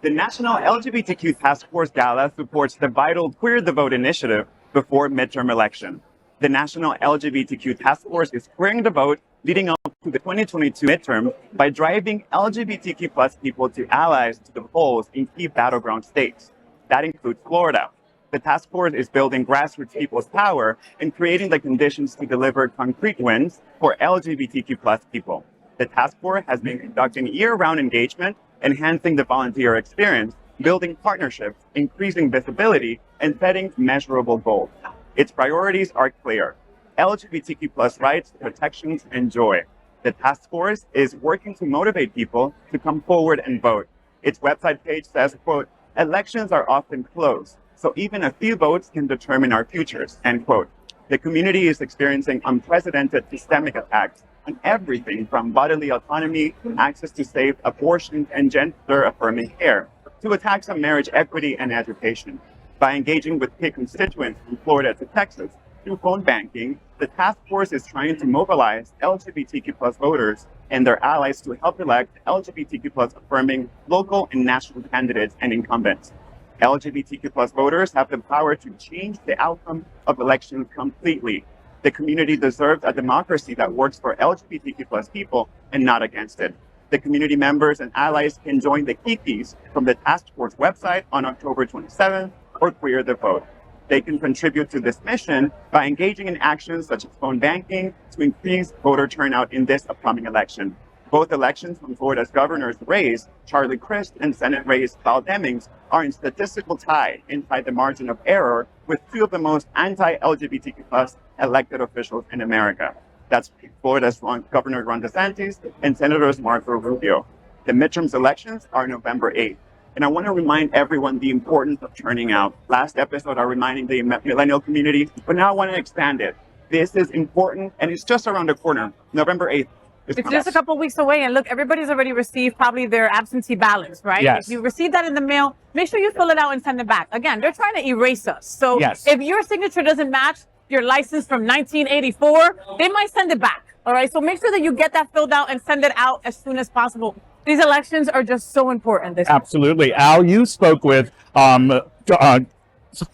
The National LGBTQ Task Force Gala supports the vital Queer the Vote initiative before midterm election. The National LGBTQ Task Force is queering the vote leading up to the 2022 midterm by driving LGBTQ plus people to allies to the polls in key battleground states. That includes Florida. The task force is building grassroots people's power and creating the conditions to deliver concrete wins for LGBTQ plus people. The task force has been conducting year-round engagement, enhancing the volunteer experience, building partnerships, increasing visibility, and setting measurable goals. Its priorities are clear: LGBTQ plus rights, protections, and joy. The task force is working to motivate people to come forward and vote. Its website page says, quote, "Elections are often close, so even a few votes can determine our futures," end quote. The community is experiencing unprecedented systemic attacks on everything from bodily autonomy, access to safe abortion, and gender-affirming care, to attacks on marriage equity and education. By engaging with key constituents from Florida to Texas through phone banking, the task force is trying to mobilize LGBTQ plus voters and their allies to help elect LGBTQ plus affirming local and national candidates and incumbents. LGBTQ plus voters have the power to change the outcome of elections completely. The community deserves a democracy that works for LGBTQ plus people and not against it. The community members and allies can join the kikis from the task force website on October 27th or queer the vote. They can contribute to this mission by engaging in actions such as phone banking to increase voter turnout in this upcoming election. Both elections from Florida's governor's race, Charlie Crist, and Senate race, Val Demings, are in statistical tie inside the margin of error with two of the most anti-LGBTQ plus elected officials in America. That's Florida's Governor Ron DeSantis and Senators Marco Rubio. The midterms elections are November 8th. And I want to remind everyone the importance of turning out. Last episode, I reminding the millennial community, but now I want to expand it. This is important, and it's just around the corner. November 8th. It's just a couple of weeks away, and look, everybody's already received probably their absentee ballots, right? Yes. If you receive that in the mail, make sure you fill it out and send it back. Again, they're trying to erase us. So Yes. if your signature doesn't match your license from 1984, they might send it back. All right. So make sure that you get that filled out and send it out as soon as possible. These elections are just so important this year. Absolutely. Al, you spoke with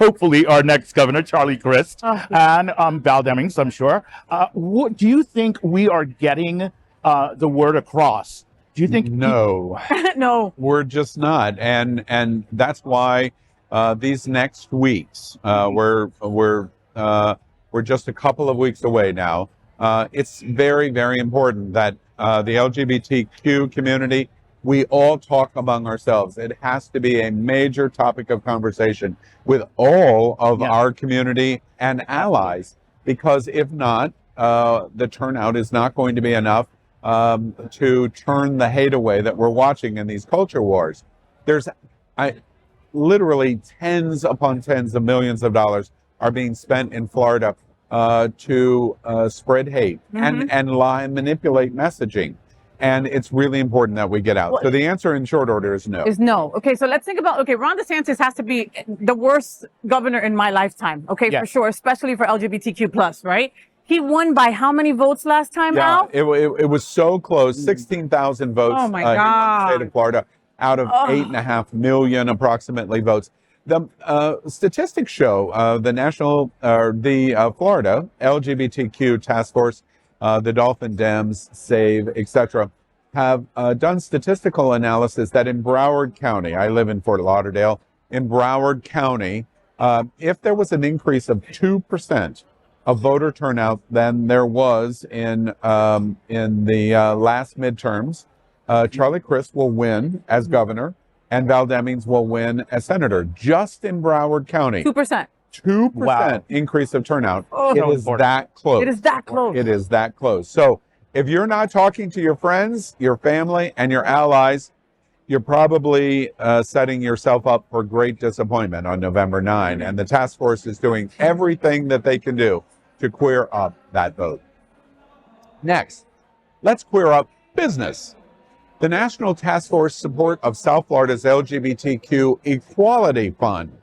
hopefully our next governor, Charlie Crist, and Val Demings, I'm sure. What do you think we are getting the word across? Do you think no? No, We're just not, and that's why these next weeks we're just a couple of weeks away now. It's very, very important that the LGBTQ community, we all talk among ourselves. It has to be a major topic of conversation with all of our community and allies, because if not, the turnout is not going to be enough to turn the hate away that we're watching in these culture wars. There's literally tens upon tens of millions of dollars are being spent in Florida to spread hate and lie and manipulate messaging. And it's really important that we get out. Well, so the answer in short order is no. Okay, so let's think about, Ron DeSantis has to be the worst governor in my lifetime, for sure, especially for LGBTQ plus, right? He won by how many votes last time out? It was so close, 16,000 votes Oh my in the God. state of Florida out of 8.5 million approximately votes. The statistics show the Florida LGBTQ Task Force, the Dolphin Dems, SAVE, etc., have done statistical analysis that in Broward County, I live in Fort Lauderdale, in Broward County, if there was an increase of 2% of voter turnout than there was in the last midterms, Charlie Crist will win as governor and Val Demings will win as senator, just in Broward County. 2%. 2% increase of turnout. It is that close. It is that close. It is that close. So if you're not talking to your friends, your family, and your allies, you're probably setting yourself up for great disappointment on November 9. And the task force is doing everything that they can do to queer up that vote. Next, let's queer up business. The National Task Force support of South Florida's LGBTQ Equality Fund.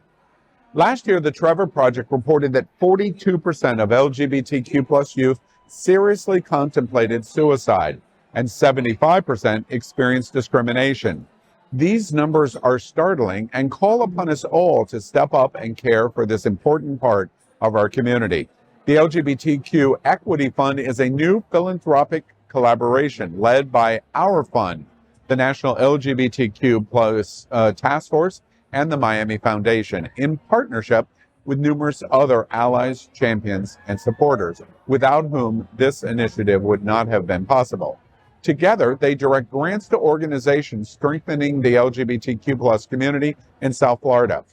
Last year, the Trevor Project reported that 42% of LGBTQ plus youth seriously contemplated suicide, and 75% experienced discrimination. These numbers are startling and call upon us all to step up and care for this important part of our community. The LGBTQ Equity Fund is a new philanthropic collaboration led by our fund, the National LGBTQ Task Force, and the Miami Foundation, in partnership with numerous other allies, champions, and supporters, without whom this initiative would not have been possible. Together, they direct grants to organizations strengthening the LGBTQ+ community in South Florida.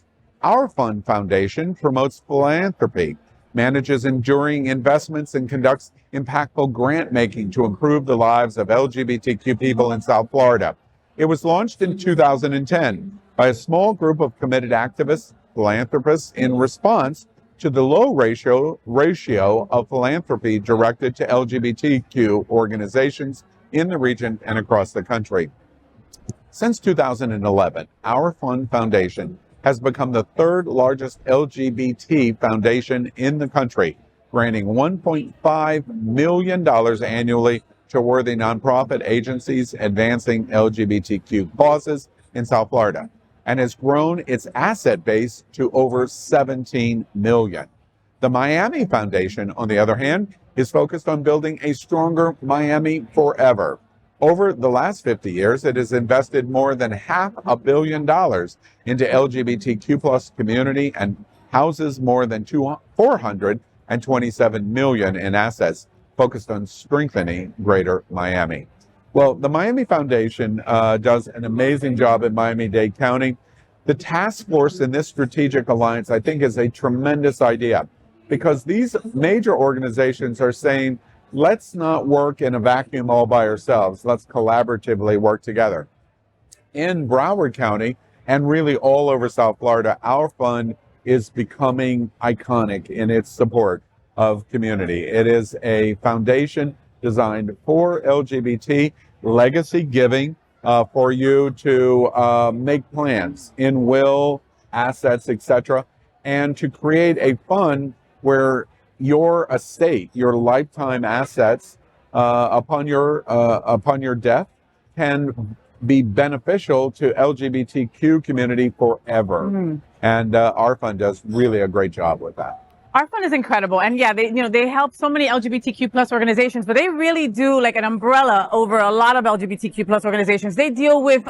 Our fund foundation promotes philanthropy, manages enduring investments, and conducts impactful grant making to improve the lives of LGBTQ people in South Florida. It was launched in 2010 by a small group of committed activists, philanthropists, in response to the low ratio of philanthropy directed to LGBTQ organizations in the region and across the country. Since 2011, our fund foundation has become the third largest LGBT foundation in the country, granting $1.5 million annually to worthy nonprofit agencies advancing LGBTQ causes in South Florida, and has grown its asset base to over 17 million. The Miami Foundation, on the other hand, is focused on building a stronger Miami forever. Over the last 50 years, it has invested more than $500 million into LGBTQ+ community and houses more than 427 million in assets focused on strengthening Greater Miami. Well, the Miami Foundation does an amazing job in Miami-Dade County. The task force in this strategic alliance, I think, is a tremendous idea, because these major organizations are saying, let's not work in a vacuum all by ourselves. Let's collaboratively work together. In Broward County, and really all over South Florida, our fund is becoming iconic in its support of community. It is a foundation designed for LGBT legacy giving, for you to make plans in will, assets, etc., and to create a fund where your estate, your lifetime assets, upon your death, can be beneficial to LGBTQ community forever. Mm-hmm. And our fund does really a great job with that. Our fund is incredible, and yeah, they help so many LGBTQ+ organizations, but they really do like an umbrella over a lot of LGBTQ+ organizations. They deal with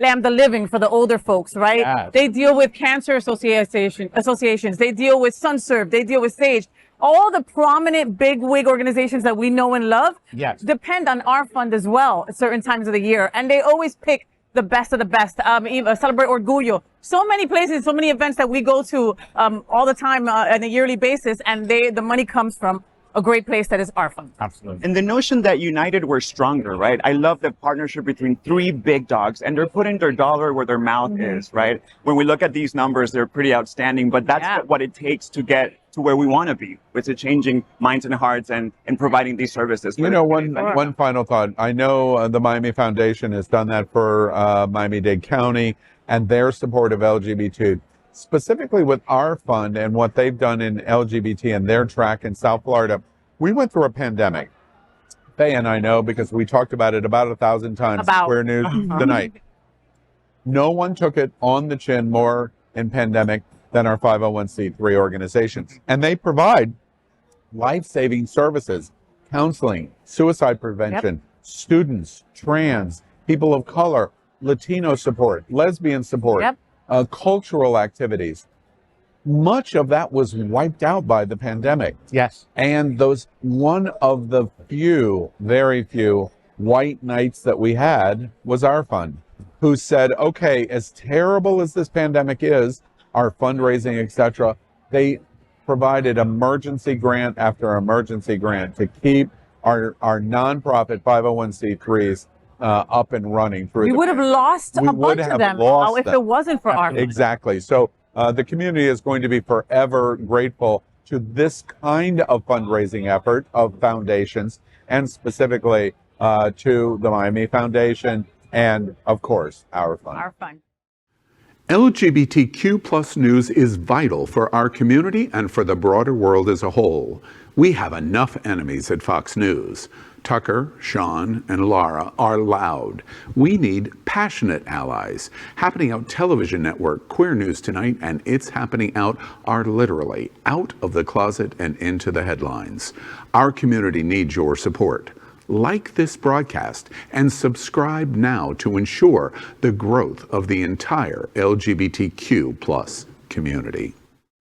Lambda Living for the older folks, right? Yes. They deal with cancer associations. They deal with SunServe. They deal with SAGE. All the prominent bigwig organizations that we know and love, yes, depend on our fund as well at certain times of the year, and they always pick the best of the best. Celebrate Orgullo. So many places, so many events that we go to all the time on a yearly basis, and the money comes from a great place that is our fund. Absolutely. And the notion that united we're stronger, right? I love the partnership between three big dogs, and they're putting their dollar where their mouth is, right? When we look at these numbers, they're pretty outstanding, but that's what it takes to get to where we want to be, which is changing minds and hearts and providing these services. You know, one final thought. I know the Miami Foundation has done that for Miami-Dade County and their support of LGBT. Specifically with our fund and what they've done in LGBT and their track in South Florida, we went through a pandemic. Fay and I know, because we talked about it about 1,000 times. Square News tonight. No one took it on the chin more in pandemic than our 501c3 organizations. And they provide life-saving services, counseling, suicide prevention, students, trans, people of color, Latino support, lesbian support, cultural activities. Much of that was wiped out by the pandemic. Yes. And one of the few, very few white knights that we had was our fund, who said, okay, as terrible as this pandemic is, our fundraising, etc., they provided emergency grant after emergency grant to keep our nonprofit 501c3s up and running through. We would have lost a bunch of them if it wasn't for our fund. Exactly. So the community is going to be forever grateful to this kind of fundraising effort of foundations, and specifically to the Miami Foundation and, of course, our fund. Our fund. LGBTQ+ news is vital for our community and for the broader world as a whole. We have enough enemies at Fox News. Tucker, Sean, and Laura are loud. We need passionate allies. Happening Out Television Network, Queer News Tonight, and It's Happening Out are literally out of the closet and into the headlines. Our community needs your support. Like this broadcast and subscribe now to ensure the growth of the entire LGBTQ+ community.